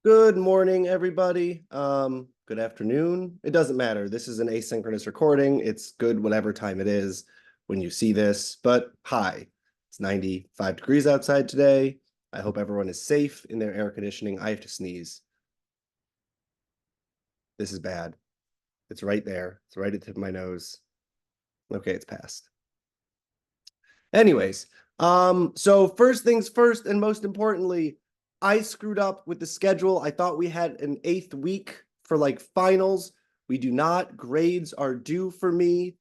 Good morning, everybody. Good afternoon. It doesn't matter. This is an asynchronous recording. It's good whatever time it is when you see this. But hi, it's 95 degrees outside today. I hope everyone is safe in their air conditioning. I have to sneeze. This is bad. It's right there. It's right at the tip of my nose. Okay, it's passed. Anyways, so first things first, and most importantly, I screwed up with the schedule. I thought we had an 8th week for like finals. We do not. Grades are due for me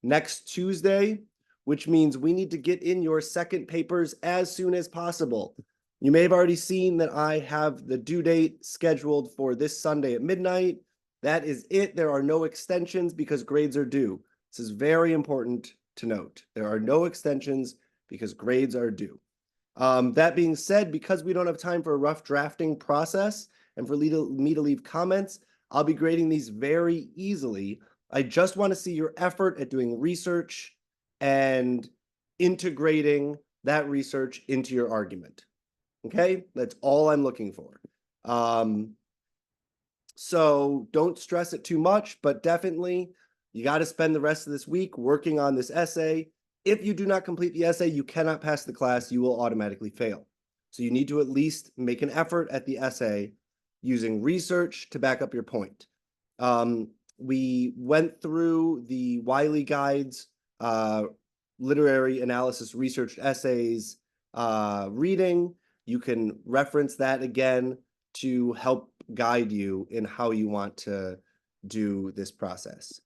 next Tuesday, which means we need to get in your second papers as soon as possible. You may have already seen that I have the due date scheduled for this Sunday at midnight. That is it. There are no extensions because grades are due. This is very important to note. There are no extensions because grades are due. That being said, because we don't have time for a rough drafting process and for me to leave comments, I'll be grading these very easily. I just want to see your effort at doing research and integrating that research into your argument. Okay, that's all I'm looking for. So don't stress it too much, but definitely you got to spend the rest of this week working on this essay. If you do not complete the essay, you cannot pass the class. You will automatically fail. So you need to at least make an effort at the essay using research to back up your point. We went through the Wiley Guides, literary analysis research essays reading. You can reference that again to help guide you in how you want to do this process.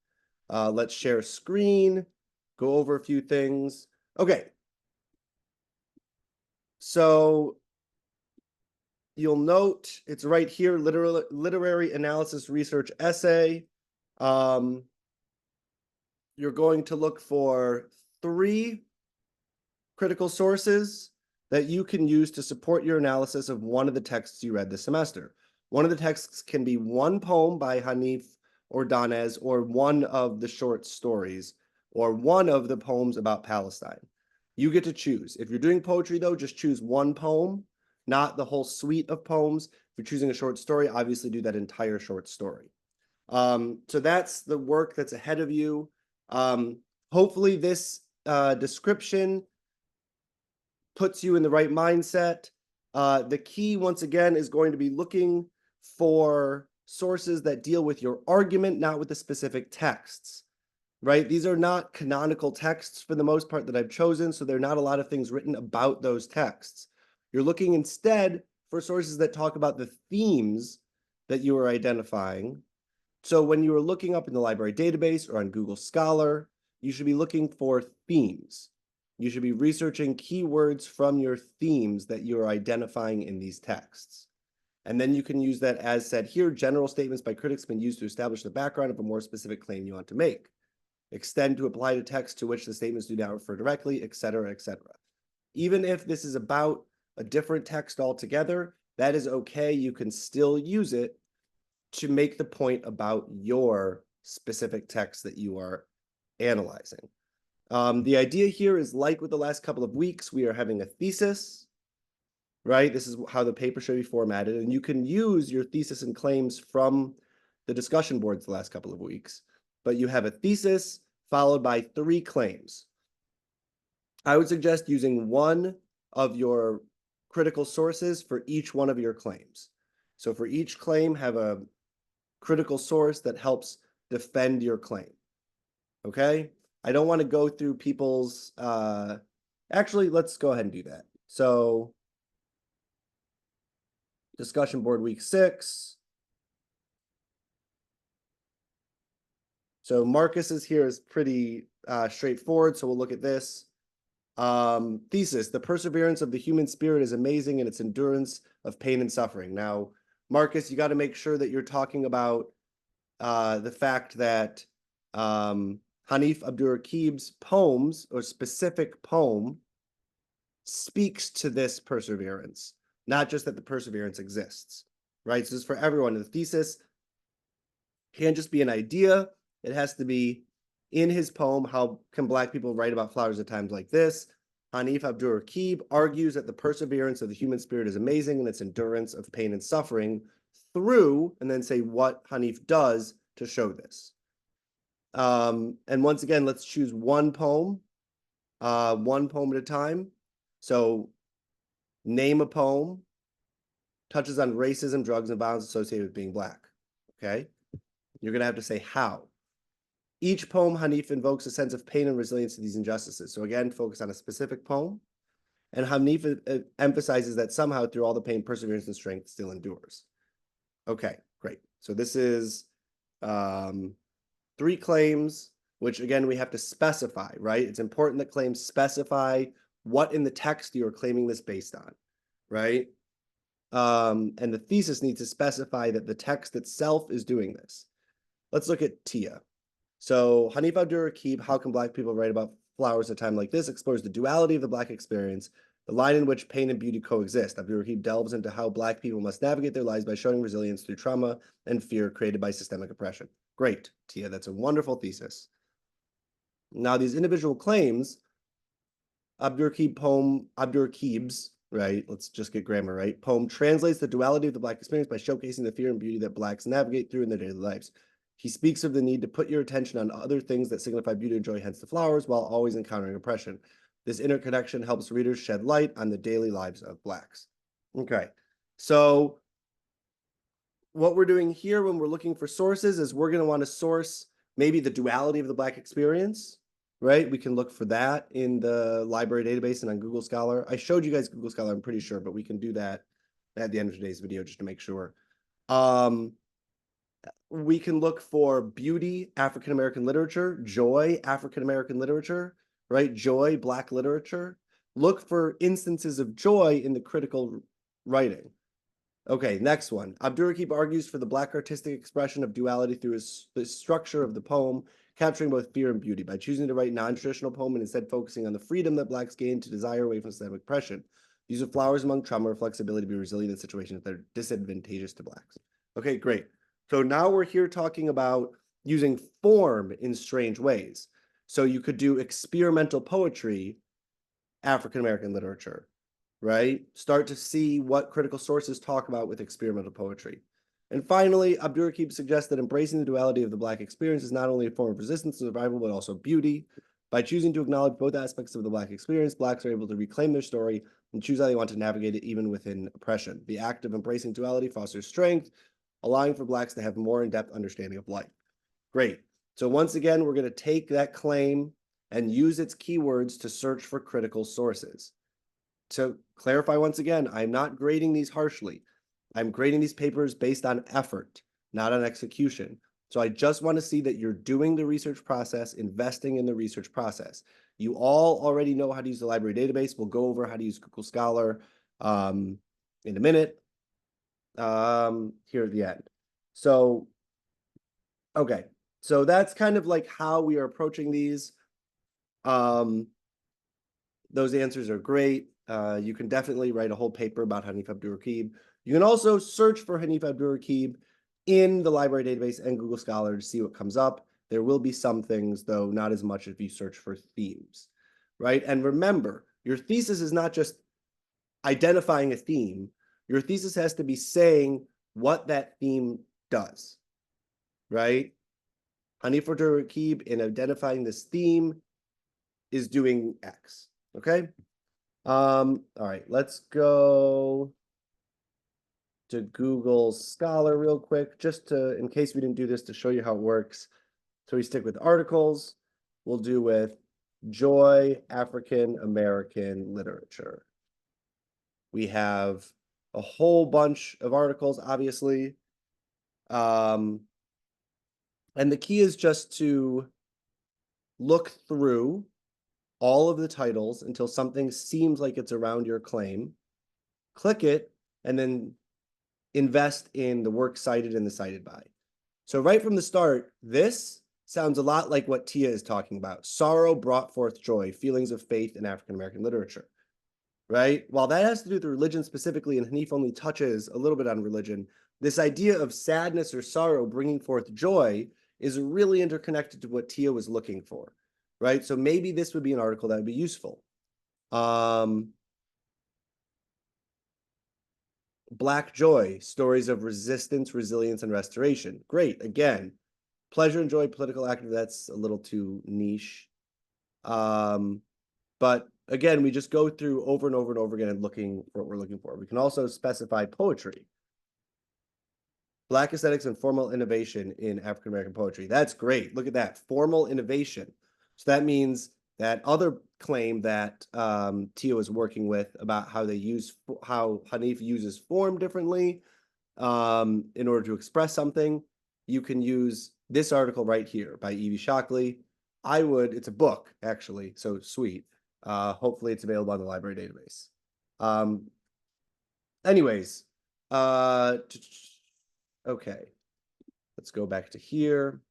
Let's share a screen, go over a few things. Okay. So you'll note it's right here, literary analysis research essay. You're going to look for 3 critical sources that you can use to support your analysis of one of the texts you read this semester. One of the texts can be one poem by Hanif Ordonez, or one of the short stories, or one of the poems about Palestine. You get to choose. If you're doing poetry, though, just choose one poem, not the whole suite of poems. If you're choosing a short story, obviously do that entire short story. So that's the work that's ahead of you. Hopefully this description puts you in the right mindset. The key, once again, is going to be looking for sources that deal with your argument, not with the specific texts, right? These are not canonical texts for the most part that I've chosen, so there are not a lot of things written about those texts. You're looking instead for sources that talk about the themes that you are identifying. So when you are looking up in the library database or on Google Scholar, you should be looking for themes. You should be researching keywords from your themes that you are identifying in these texts. And then you can use that as said here. General statements by critics have been used to establish the background of a more specific claim you want to make. Extend to apply to text to which the statements do not refer directly, etc., etc. Even if this is about a different text altogether, that is okay. You can still use it to make the point about your specific text that you are analyzing. The idea here is, like with the last couple of weeks, we are having a thesis, right? This is how the paper should be formatted, and you can use your thesis and claims from the discussion boards the last couple of weeks, but you have a thesis followed by 3 claims. I would suggest using one of your critical sources for each one of your claims. So for each claim, have a critical source that helps defend your claim, okay? I don't want to go through people's, actually, let's go ahead and do that. So discussion board week 6. So Marcus's here is pretty straightforward, so we'll look at this. Thesis: the perseverance of the human spirit is amazing in its endurance of pain and suffering. Now, Marcus, you got to make sure that you're talking about the fact that Hanif Abdurraqib's poems, or specific poem, speaks to this perseverance, not just that the perseverance exists, right? So this is for everyone. The thesis can't just be an idea. It has to be in his poem. How can Black people write about flowers at times like this? Hanif Abdur-Rakib argues that the perseverance of the human spirit is amazing and its endurance of pain and suffering through, and then say what Hanif does to show this. And once again, let's choose one poem at a time. So name a poem, touches on racism, drugs, and violence associated with being Black. Okay? You're going to have to say how. Each poem, Hanif invokes a sense of pain and resilience to these injustices. So again, focus on a specific poem. And Hanif emphasizes that somehow through all the pain, perseverance and strength still endures. Okay, great. So this is 3 claims, which again, we have to specify, right? It's important that claims specify what in the text you're claiming this based on, right? And the thesis needs to specify that the text itself is doing this. Let's look at Tia. So Hanif Abdur-Rakib, How Can Black People Write About Flowers at a Time Like This, explores the duality of the Black experience, the line in which pain and beauty coexist. Abdur-Rakib delves into how Black people must navigate their lives by showing resilience through trauma and fear created by systemic oppression. Great, Tia, that's a wonderful thesis. Now, these individual claims, Abdur-Rakib's, right, let's just get grammar right, poem translates the duality of the Black experience by showcasing the fear and beauty that Blacks navigate through in their daily lives. He speaks of the need to put your attention on other things that signify beauty and joy, hence the flowers, while always encountering oppression. This interconnection helps readers shed light on the daily lives of Blacks. Okay, so what we're doing here when we're looking for sources is we're going to want to source maybe the duality of the Black experience, right? We can look for that in the library database and on Google Scholar. I showed you guys Google Scholar, I'm pretty sure, but we can do that at the end of today's video just to make sure. We can look for beauty, African-American literature, joy, African-American literature, right? Joy, Black literature. Look for instances of joy in the critical writing. Okay, next one. Abdur-Rakib argues for the Black artistic expression of duality through the structure of the poem, capturing both fear and beauty. By choosing to write non-traditional poem and instead focusing on the freedom that Blacks gain to desire away from systemic oppression. Use of flowers among trauma reflects the ability to be resilient in situations that are disadvantageous to Blacks. Okay, great. So now we're here talking about using form in strange ways. So you could do experimental poetry, African-American literature, right? Start to see what critical sources talk about with experimental poetry. And finally, Abdur-Rakib suggests that embracing the duality of the Black experience is not only a form of resistance and survival, but also beauty. By choosing to acknowledge both aspects of the Black experience, Blacks are able to reclaim their story and choose how they want to navigate it even within oppression. The act of embracing duality fosters strength, allowing for Blacks to have more in-depth understanding of life. Great. So once again, we're going to take that claim and use its keywords to search for critical sources. To clarify once again, I'm not grading these harshly. I'm grading these papers based on effort, not on execution. So I just want to see that you're doing the research process, investing in the research process. You all already know how to use the library database. We'll go over how to use Google Scholar in a minute. Here at the end. So, okay. So that's kind of like how we are approaching these. Those answers are great. You can definitely write a whole paper about Hanif Abdur-Rakib. You can also search for Hanif Abdur-Rakib in the library database and Google Scholar to see what comes up. There will be some things, though not as much if you search for themes, right? And remember, your thesis is not just identifying a theme. Your thesis has to be saying what that theme does, right? Hanif Abdur-Rakib, in identifying this theme, is doing X, okay? All right, let's go to Google Scholar real quick, just to, in case we didn't do this, to show you how it works. So we stick with articles. We'll do with Joy, African American Literature. We have a whole bunch of articles, obviously. And the key is just to look through all of the titles until something seems like it's around your claim. Click it, and then invest in the work cited and the cited by. So right from the start, this sounds a lot like what Tia is talking about. Sorrow brought forth joy, feelings of faith in African-American literature. Right? While that has to do with religion specifically, and Hanif only touches a little bit on religion, this idea of sadness or sorrow bringing forth joy is really interconnected to what Tia was looking for, right? So maybe this would be an article that would be useful. Black Joy, Stories of Resistance, Resilience, and Restoration. Great. Again, Pleasure and Joy, Political Active, that's a little too niche. But again, we just go through over and over and over again and looking for what we're looking for. We can also specify poetry. Black aesthetics and formal innovation in African American poetry. That's great. Look at that. Formal innovation. So that means that other claim that Tio is working with about how Hanif uses form differently in order to express something. You can use this article right here by Evie Shockley. It's a book, actually, so sweet. Hopefully it's available on the library database. Anyways, okay, let's go back to here.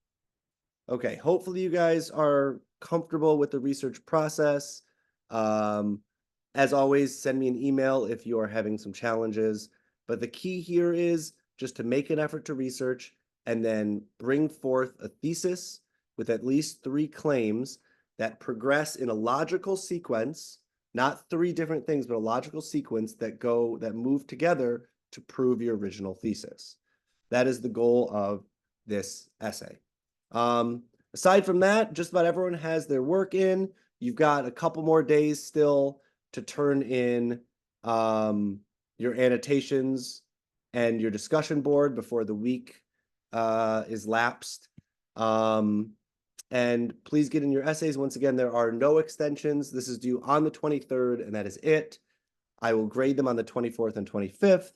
Okay, hopefully you guys are comfortable with the research process. As always, send me an email if you are having some challenges. But the key here is just to make an effort to research and then bring forth a thesis with at least 3 claims that progress in a logical sequence, not 3 different things, but a logical sequence that move together to prove your original thesis. That is the goal of this essay. Aside from that, just about everyone has their work in. You've got a couple more days still to turn in your annotations and your discussion board before the week is lapsed. And please get in your essays. Once again, there are no extensions. This is due on the 23rd, and that is it. I will grade them on the 24th and 25th.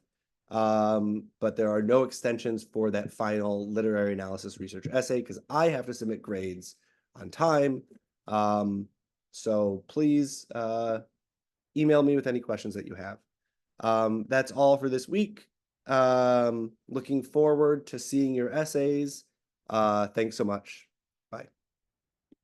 But there are no extensions for that final literary analysis research essay because I have to submit grades on time. So please email me with any questions that you have. That's all for this week. Looking forward to seeing your essays. Thanks so much. Bye.